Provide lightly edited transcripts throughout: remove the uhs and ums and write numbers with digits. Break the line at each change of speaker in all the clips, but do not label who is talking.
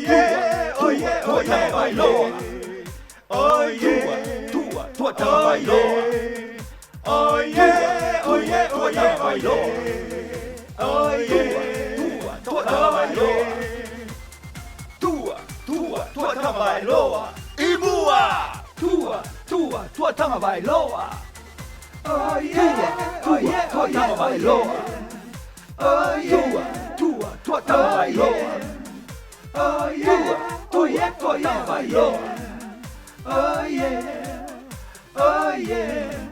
yeah, oh yeah, Tua Tagovailoa. Oh yeah, Tua Tagovailoa. Oh yeah, oh yeah, Tua Tagovailoa. Oh yeah, Tua Tagovailoa. Tua Tagovailoa. Ibua. Tua Tagovailoa. Oh yeah, oh yeah, Tua Tagovailoa. Oh yeah, Tua Tagovailoa. Oh yeah, oh yeah, Tua Tagovailoa. Oh yeah, oh yeah.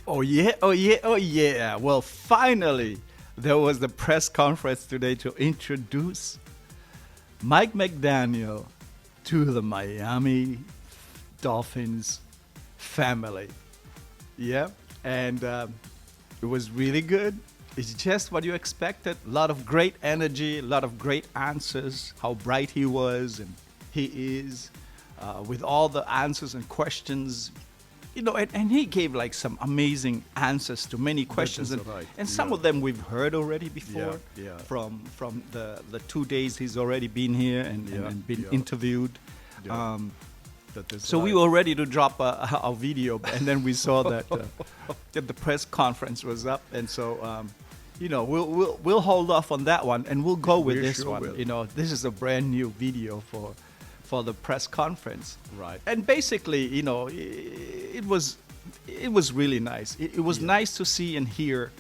Oh yeah, oh yeah, oh yeah. Well, finally, there was the press conference today to introduce Mike McDaniel to the Miami Dolphins family. Yeah, and it was really good. It's just what you expected. A lot of great energy, a lot of great answers, how bright he was and he is, with all the answers and questions. You know, and he gave like some amazing answers to many questions, and some of them we've heard already before from the 2 days he's already been here and been interviewed. So we were ready to drop a video, and then we saw that that the press conference was up, and so you know we'll hold off on that one, and we'll go with this one. You know, this is a brand new video for the press conference.
Right.
And basically, you know, it was really nice. It was nice to see and hear,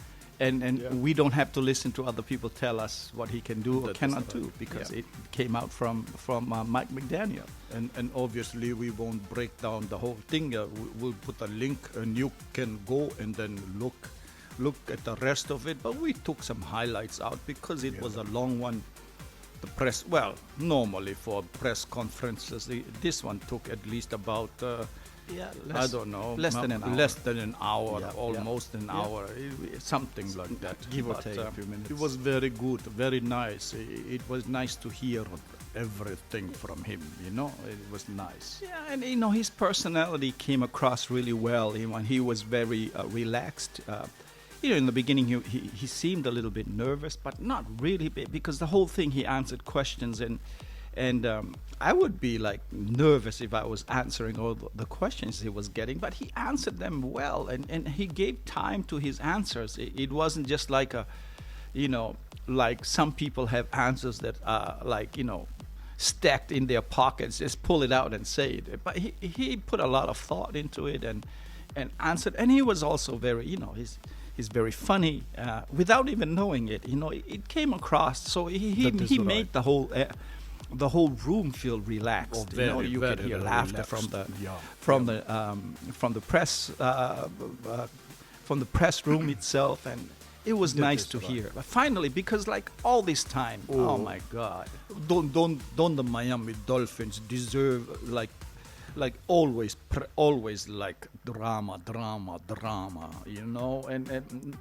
and we don't have to listen to other people tell us what he can do or cannot do, because it came out from Mike McDaniel.
And obviously we won't break down the whole thing. We'll put a link and you can go and then look at the rest of it. But we took some highlights out because it was a long one. The press, well, normally for press conferences, this one took at least about, I don't know,
less than an hour.
Less than an hour, almost an hour, something like that.
Give or take a few minutes.
It was very good, very nice. It was nice to hear everything from him, you know. It was nice.
Yeah, and you know, his personality came across really well. He was very relaxed. You know, in the beginning, he seemed a little bit nervous, but not really, because the whole thing, he answered questions, and I would be like nervous if I was answering all the questions he was getting, but he answered them well, and he gave time to his answers. It wasn't just like you know, like some people have answers that are like, you know, stacked in their pockets, just pull it out and say it. But he put a lot of thought into it and answered, and he was also very, you know, he's very funny, without even knowing it. You know, it came across. So he made the whole room feel relaxed.
Very,
you know, you could hear laughter from the press room itself, and it was nice to hear. But finally, because like all this time, oh my God,
don't the Miami Dolphins deserve like always like drama, you know, and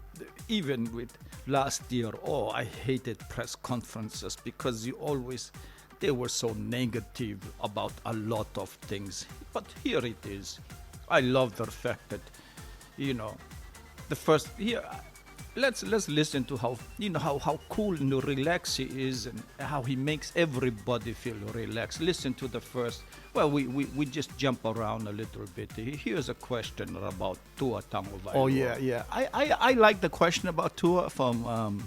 even with last year, I hated press conferences because they were so negative about a lot of things. But here it is. I love the fact that, you know, let's listen to how, you know, how cool and relaxed he is, and how he makes everybody feel relaxed. Listen to the first. Well, we just jump around a little bit. Here's a question about Tua Tagovailoa.
Oh yeah. I like the question about Tua from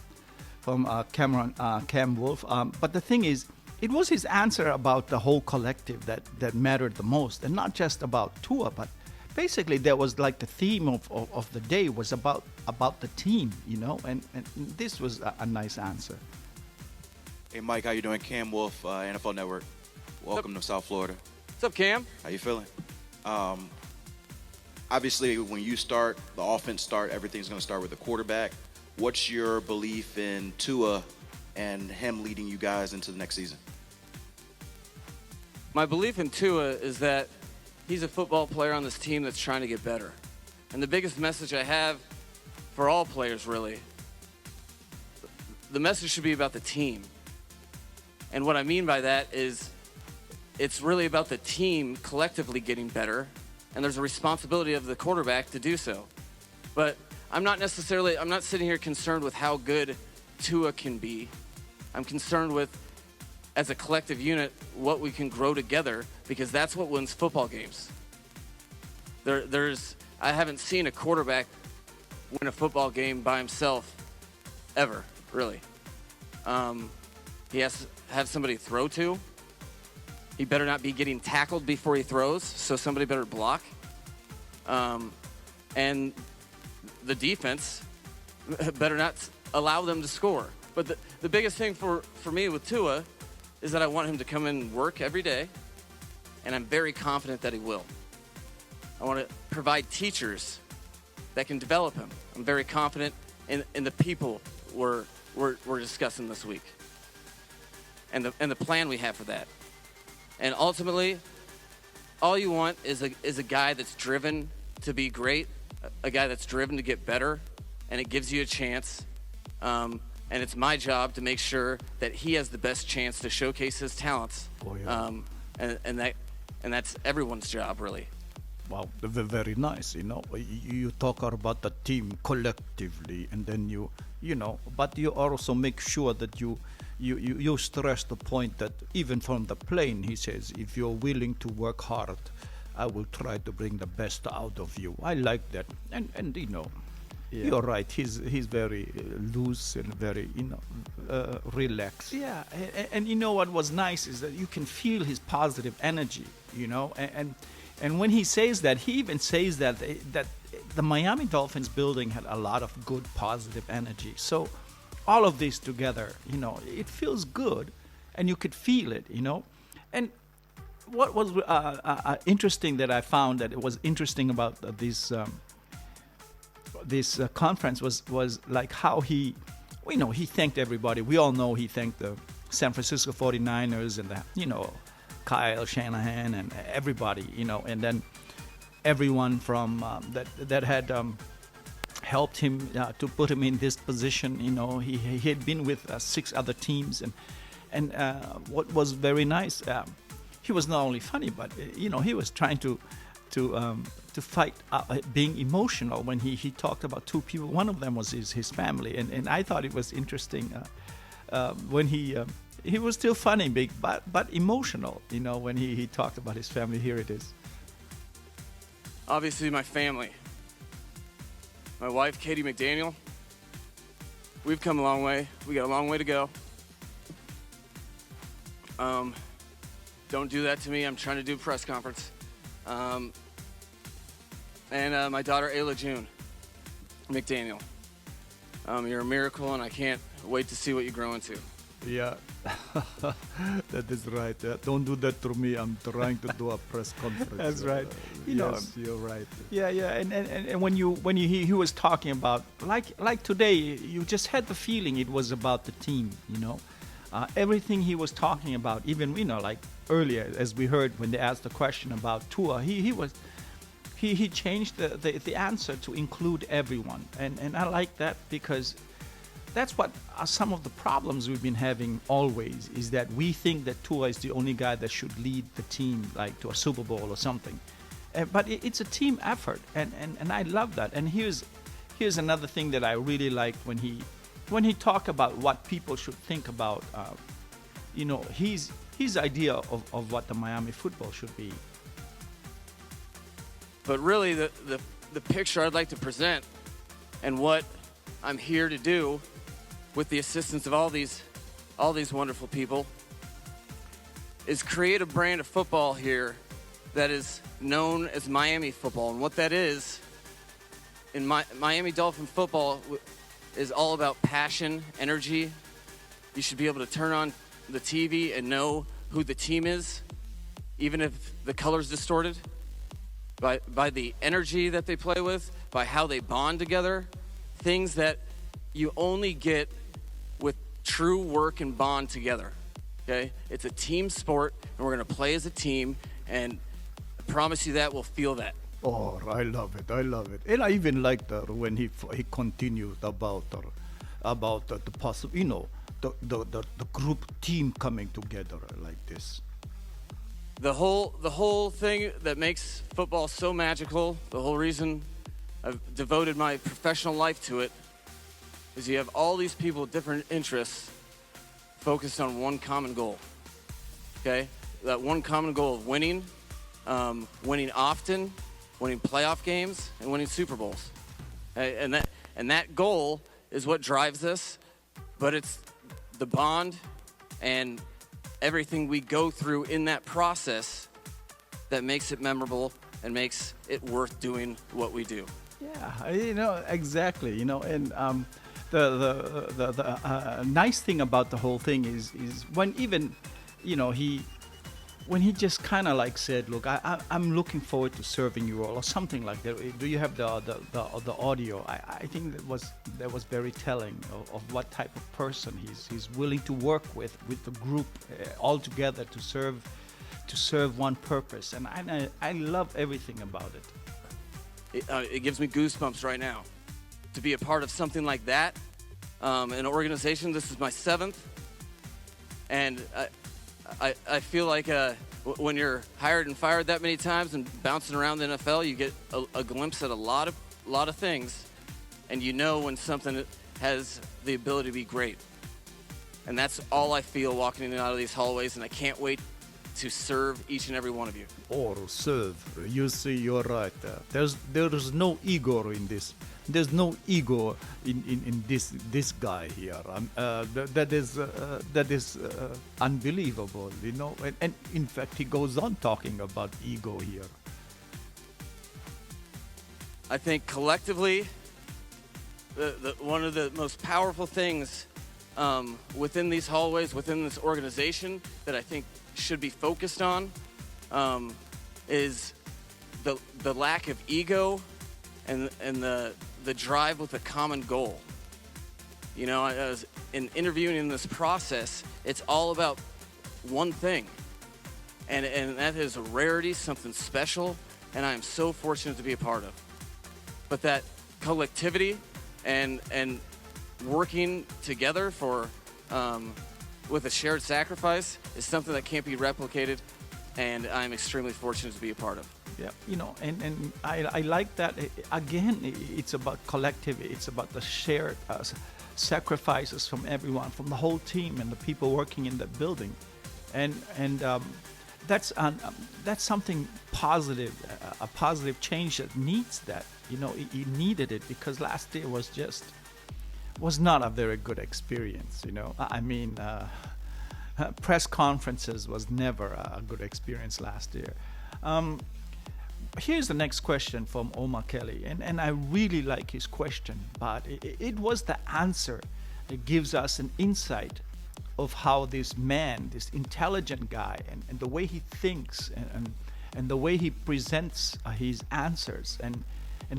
Cam Wolfe. But the thing is, it was his answer about the whole collective that mattered the most, and not just about Tua, but basically there was like the theme of the day was about the team, you know, and this was a nice answer.
Hey Mike, how you doing? Cam Wolfe, NFL Network. Welcome to South Florida.
What's up, Cam?
How you feeling? Obviously, when you start, the offense start, everything's going to start with the quarterback. What's your belief in Tua and him leading you guys into the next season?
My belief in Tua is that he's a football player on this team that's trying to get better. And the biggest message I have for all players, really, the message should be about the team. And what I mean by that is it's really about the team collectively getting better, and there's a responsibility of the quarterback to do so. But I'm not sitting here concerned with how good Tua can be. I'm concerned with as a collective unit, what we can grow together, because that's what wins football games. I haven't seen a quarterback win a football game by himself ever, really. He has to have somebody throw to. He better not be getting tackled before he throws, so somebody better block. And the defense better not allow them to score. But the biggest thing for me with Tua is that I want him to come in and work every day, and I'm very confident that he will. I want to provide teachers that can develop him. I'm very confident in the people we're discussing this week, and the plan we have for that. And ultimately, all you want is a guy that's driven to be great, a guy that's driven to get better, and it gives you a chance. And it's my job to make sure that he has the best chance to showcase his talents.
Oh, yeah.
And that's everyone's job, really.
Wow, very nice. You talk about the team collectively, and then but you also make sure that you stress the point that even from the plane, he says, if you're willing to work hard, I will try to bring the best out of you. I like that, and you're right. He's very loose and very relaxed.
Yeah, and what was nice is that you can feel his positive energy. And when he says that, he even says that the Miami Dolphins building had a lot of good, positive energy. So all of this together, it feels good, and you could feel it, And what was interesting that I found that it was interesting about this conference was like how he thanked everybody. We all know he thanked the San Francisco 49ers and Kyle Shanahan and everybody, and then everyone from that had helped him to put him in this position. He had been with 6 other teams, and what was very nice, he was not only funny, but he was trying to fight being emotional when he talked about 2 people. One of them was his family, and I thought it was interesting when he was still funny, big, but emotional, when he talked about his family. Here it is.
Obviously, my family. My wife, Katie McDaniel. We've come a long way. We got a long way to go. Don't do that to me. I'm trying to do a press conference. And my daughter, Ayla June McDaniel. You're a miracle, and I can't wait to see what you grow into.
Yeah, that is right. Don't do that to me. I'm trying to do a press conference.
That's right.
Yes, you're right.
Yeah, and when he was talking about like today, you just had the feeling it was about the team. Everything he was talking about, even like earlier, as we heard when they asked the question about Tua, he changed the answer to include everyone, and I like that, because that's what some of the problems we've been having always, is that we think that Tua is the only guy that should lead the team like to a Super Bowl or something. But it's a team effort, and I love that. And here's another thing that I really liked when he talked about what people should think about, his idea of what the Miami football should be.
But really, the picture I'd like to present, and what I'm here to do with the assistance of all these wonderful people, is create a brand of football here that is known as Miami football. And what that is, in Miami Dolphin football, is all about passion, energy. You should be able to turn on the TV and know who the team is, even if the color's distorted, by the energy that they play with, by how they bond together, things that you only get with true work and bond together, okay? It's a team sport, and we're going to play as a team, and I promise you that we'll feel that.
Oh, I love it. And I even liked when he continued about the possible, the group team coming together like this.
The whole thing that makes football so magical, the whole reason I've devoted my professional life to it, is you have all these people with different interests focused on one common goal. okay? That one common goal of winning, winning often, winning playoff games, and winning Super Bowls. And that goal is what drives us, but it's the bond and everything we go through in that process that makes it memorable and makes it worth doing what we do.
Yeah, exactly. And the nice thing about the whole thing is when even, when he just kind of like said, look, I'm looking forward to serving you all, or something like that. Do you have the audio? I think that was very telling of what type of person he's willing to work with the group all together to serve one purpose, and I love everything about it.
It gives me goosebumps right now to be a part of something like that. An organization. This is my 7th, and I feel like when you're hired and fired that many times and bouncing around the NFL, you get a glimpse at a lot of things, and you know when something has the ability to be great. And that's all I feel walking in and out of these hallways, and I can't wait to serve each and every one of you.
Or serve. You see, you're right. There's no ego in this. There's no ego in this guy here. That is unbelievable, And in fact, he goes on talking about ego here.
I think collectively, one of the most powerful things within these hallways, within this organization, that I think should be focused on is the lack of ego and the drive with a common goal. As in interviewing in this process, it's all about one thing, and that is a rarity, something special, and I am so fortunate to be a part of. But that collectivity and working together for with a shared sacrifice is something that can't be replicated, and I'm extremely fortunate to be a part of.
Yeah, and I like that. Again, it's about collective. It's about the shared sacrifices from everyone, from the whole team and the people working in the building, and that's something positive, a positive change that needs that. It needed it because last year was not a very good experience. I mean, press conferences was never a good experience last year. Here's the next question from Omar Kelly, and I really like his question, but it was the answer that gives us an insight of how this man, this intelligent guy, and the way he thinks and the way he presents his answers and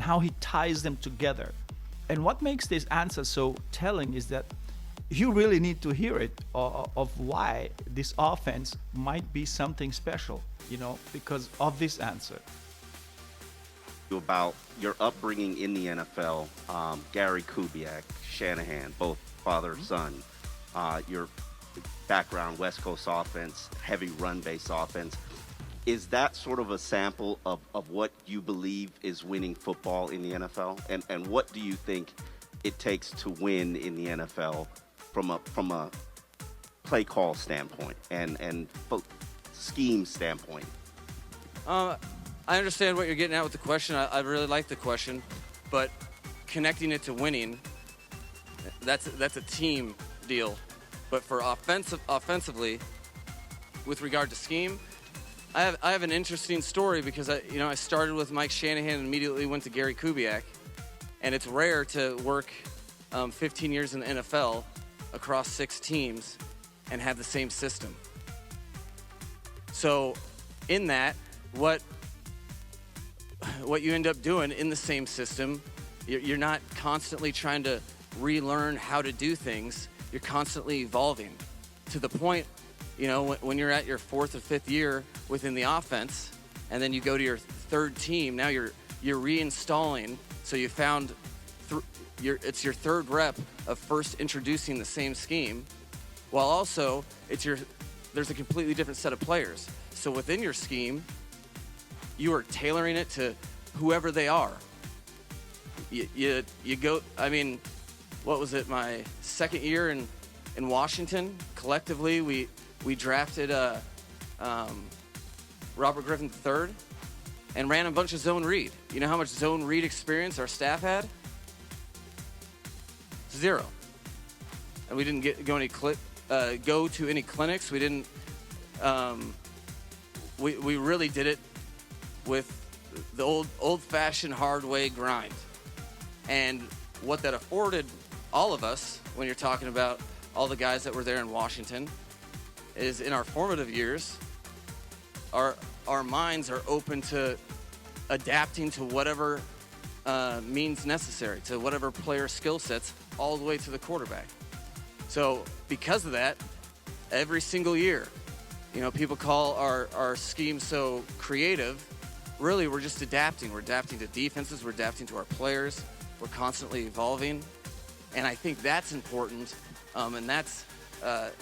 how he ties them together. And what makes this answer so telling is that you really need to hear it of why this offense might be something special, because of this answer.
About your upbringing in the NFL, Gary Kubiak, Shanahan, both father and son, your background, West Coast offense, heavy run-based offense. Is that sort of a sample of what you believe is winning football in the NFL? And what do you think it takes to win in the NFL from a play call standpoint and scheme standpoint?
I understand what you're getting at with the question. I really like the question, but connecting it to winning, that's a team deal. But for offensively, with regard to scheme, I have an interesting story because I started with Mike Shanahan and immediately went to Gary Kubiak, and it's rare to work 15 years in the NFL across 6 teams and have the same system. So in that, what you end up doing in the same system, you're not constantly trying to relearn how to do things. You're constantly evolving to the point, when you're at your 4th or 5th year within the offense, and then you go to your 3rd team. Now you're reinstalling. So you found it's your 3rd rep of first introducing the same scheme, while also there's a completely different set of players. So within your scheme, you are tailoring it to whoever they are. You go. I mean, what was it? My 2nd year in Washington. Collectively, we drafted Robert Griffin III and ran a bunch of zone read. You know how much zone read experience our staff had? 0. And we didn't go to any clinics. We didn't. We really did it with the old-fashioned hard way grind. And what that afforded all of us, when you're talking about all the guys that were there in Washington, is in our formative years, our minds are open to adapting to whatever means necessary, to whatever player skill sets, all the way to the quarterback. So because of that, every single year, people call our scheme so creative. Really, we're just adapting. We're adapting to defenses. We're adapting to our players. We're constantly evolving. And I think that's important. And that's a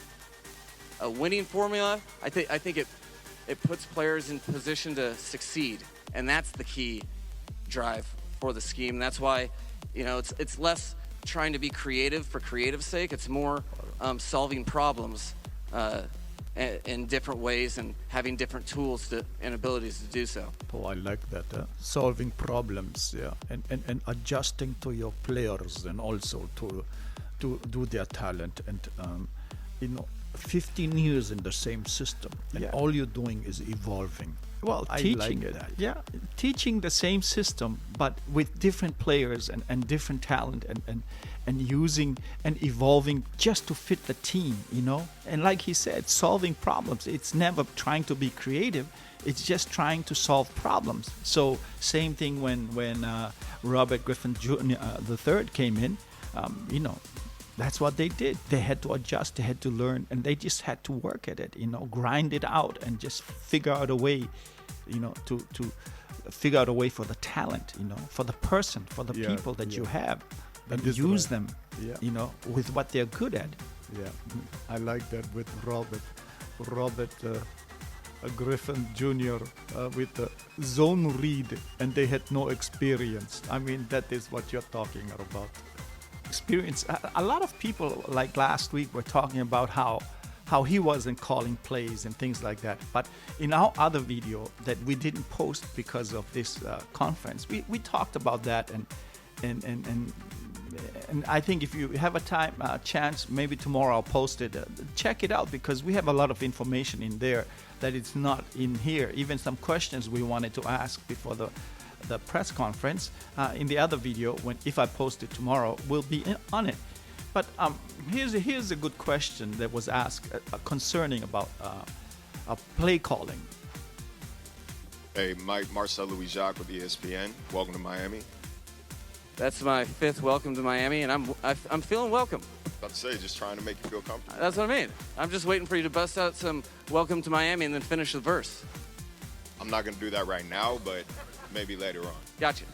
winning formula. I think it puts players in position to succeed. And that's the key drive for the scheme. And that's why, it's less trying to be creative for creative's sake. It's more solving problems in different ways and having different tools and abilities to do so.
Oh, I like that. Solving problems, yeah, and adjusting to your players, and also to do their talent. And 15 years in the same system, and all you're doing is evolving.
Well, teaching it. Yeah, teaching the same system, but with different players and different talent, and using and evolving just to fit the team, And like he said, solving problems. It's never trying to be creative. It's just trying to solve problems. So same thing when Robert Griffin Jr. the third came in, that's what they did. They had to adjust, they had to learn, and they just had to work at it, grind it out and just figure out a way, to figure out a way for the talent, for the person, for the people that you have, and use them, with what they're good at.
Yeah, I like that with Robert Griffin Jr. With the zone read, and they had no experience. I mean, that is what you're talking about.
Experience. A lot of people, like last week, were talking about how he wasn't calling plays and things like that. But in our other video that we didn't post because of this conference, we talked about that, and I think if you have a chance, maybe tomorrow I'll post it. Check it out, because we have a lot of information in there that it's not in here. Even some questions we wanted to ask before the press conference in the other video, if I post it tomorrow, will be on it. But here's a good question that was asked concerning about play calling.
Hey, Marcel Louis-Jacques with ESPN. Welcome to Miami.
That's my 5th welcome to Miami, and I'm feeling welcome.
About to say, just trying to make you feel comfortable.
That's what I mean. I'm just waiting for you to bust out some welcome to Miami and then finish the verse.
I'm not going to do that right now, but maybe later on.
Gotcha.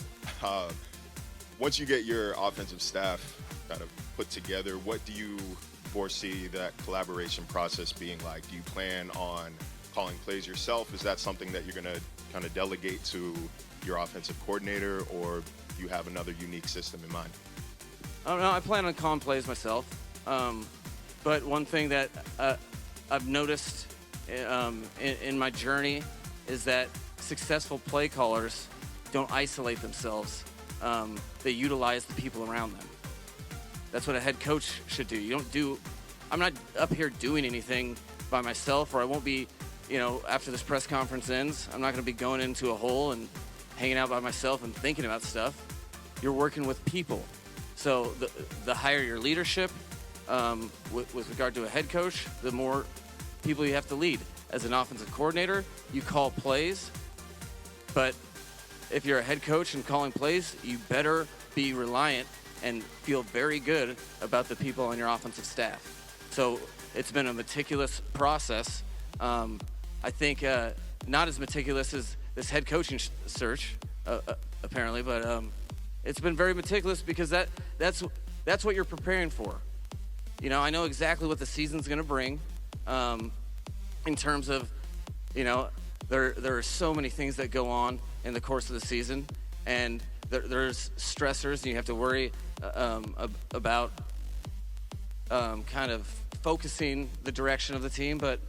Once you get your offensive staff kind of put together, what do you foresee that collaboration process being like? Do you plan on calling plays yourself? Is that something that you're going to kind of delegate to your offensive coordinator, or do you have another unique system in mind?
I don't know. I plan on calling plays myself. But one thing that I've noticed in my journey is that successful play callers don't isolate themselves. They utilize the people around them. That's what a head coach should do. I'm not up here doing anything by myself, or I won't be, after this press conference ends, I'm not going to be going into a hole and hanging out by myself and thinking about stuff. You're working with people. So the higher your leadership, with regard to a head coach, the more people you have to lead. As an offensive coordinator, you call plays, but if you're a head coach and calling plays, you better be reliant and feel very good about the people on your offensive staff. So it's been a meticulous process. I think not as meticulous as this head coaching search, apparently, but it's been very meticulous, because that's what you're preparing for. I know exactly what the season's going to bring, in terms of, there are so many things that go on in the course of the season, and there's stressors, and you have to worry about kind of focusing the direction of the team. But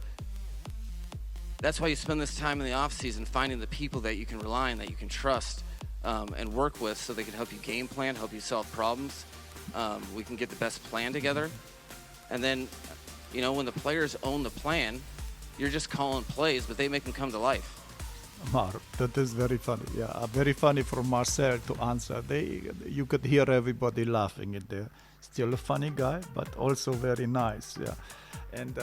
that's why you spend this time in the off season finding the people that you can rely on, that you can trust, and work with, so they can help you game plan, help you solve problems. We can get the best plan together. And then, you know, when the players own the plan, you're just calling plays, but they make them come to life.
Mar, that is very funny. Yeah, very funny for Marcel to answer. You could hear everybody laughing in there. Still a funny guy, but also very nice. Yeah, and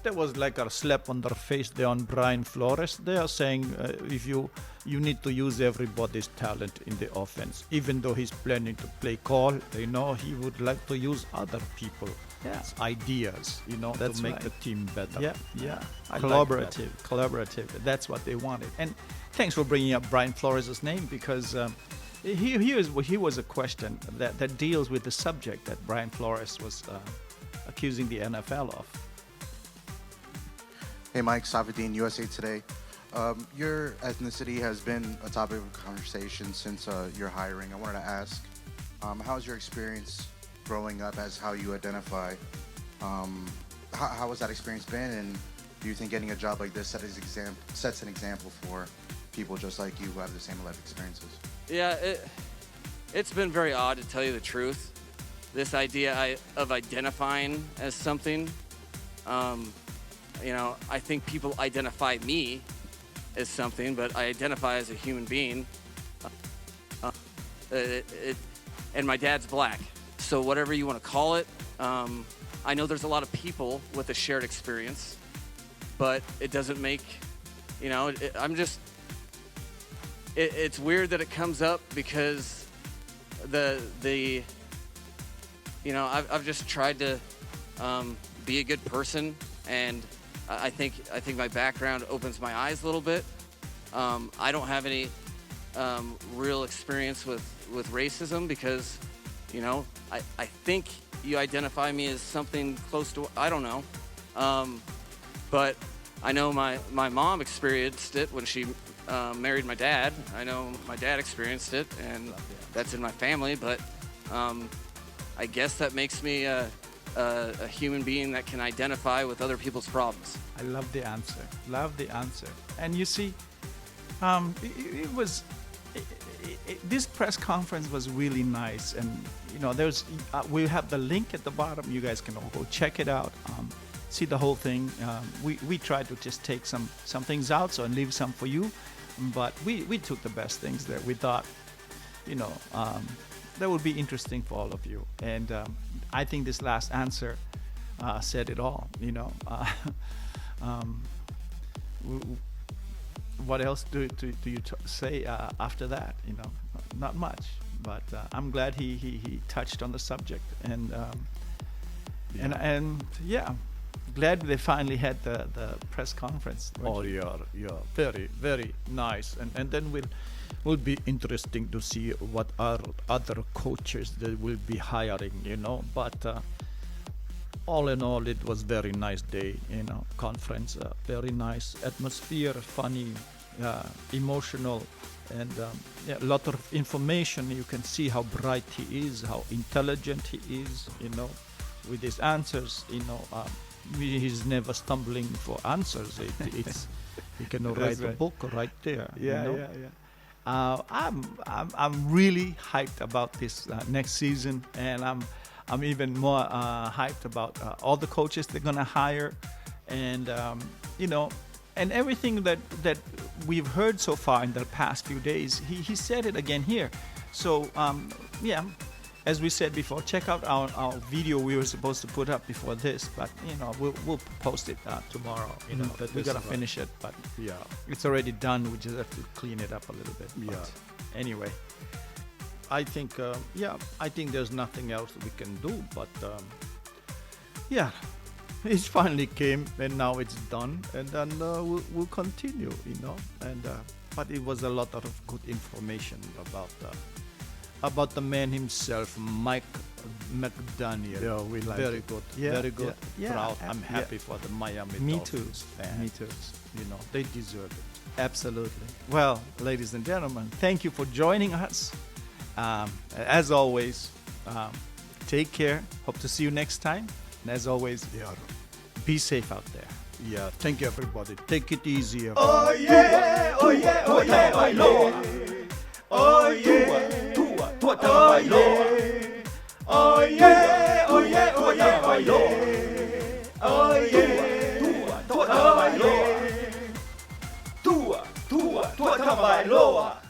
there was like a slap on their face there on Brian Flores. They are saying if you need to use everybody's talent in the offense, even though he's planning to play call. You know, he would like to use other people.
Yeah.
Ideas, you know,
That's
to make
right.
the team better.
Yeah.
I like
Collaborative. That's what they wanted. And thanks for bringing up Brian Flores' name, because he was a question that deals with the subject that Brian Flores was accusing the NFL of.
Hey Mike, Savadine, USA Today. Your ethnicity has been a topic of conversation since your hiring. I wanted to ask, how's your experience growing up as how you identify? How has that experience been, and do you think getting a job like this sets an example for people just like you who have the same life experiences?
Yeah, it's been very odd, to tell you the truth. This idea of identifying as something, you know, I think people identify me as something, but I identify as a human being. And my dad's black. So whatever you want to call it, I know there's a lot of people with a shared experience, but it doesn't make, you know, it's weird that it comes up, because you know, I've just tried to be a good person, and I think my background opens my eyes a little bit. I don't have any real experience with racism, because, you know, I think you identify me as something close to, I don't know. But I know my mom experienced it when she married my dad. I know my dad experienced it, and that's in my family. But I guess that makes me a human being that can identify with other people's problems.
I love the answer. And you see, this press conference was really nice, and you know, we have the link at the bottom. You guys can all go check it out, see the whole thing. We tried to just take some things out, so and leave some for you, but we took the best things that we thought, you know, that would be interesting for all of you. And I think this last answer said it all. You know, what else do you say after that? You know, not much. But I'm glad he touched on the subject, and glad they finally had the press conference.
Oh yeah, very very nice, and then will be interesting to see what are other coaches that will be hiring, you know. But all in all, it was very nice day, you know, conference, very nice atmosphere, funny, emotional, and a lot of information. You can see how bright he is, how intelligent he is, you know, with his answers, you know. He's never stumbling for answers. It's he can write a book right there.
Yeah,
you know?
I'm really hyped about this next season, and I'm even more hyped about all the coaches they're gonna hire, and you know, and everything that we've heard so far in the past few days. He said it again here. So as we said before, check out our video we were supposed to put up before this, but you know, we'll post it tomorrow. You know, we gotta finish it, but it's already done. We just have to clean it up a little bit. But anyway,
I think there's nothing else we can do, but it finally came, and now it's done, and then we'll continue, you know. And but it was a lot of good information about the man himself, Mike McDaniel.
Yeah, we like
very
it.
good,
Yeah,
very good.
yeah.
Proud.
Yeah,
I'm happy for the Miami
Me
Dolphins
too.
fans.
Me too.
You know, they deserve it.
Absolutely. Well, ladies and gentlemen, thank you for joining us. As always, take care. Hope to see you next time. And as always, be safe out there.
Yeah, thank you, everybody. Take it easy.
Oh yeah, oh yeah, Tua Tagovailoa. Oh yeah, Tua Tagovailoa. Oh yeah, oh yeah, Tua Tagovailoa. Oh yeah, Tua Tagovailoa. Tua Tagovailoa.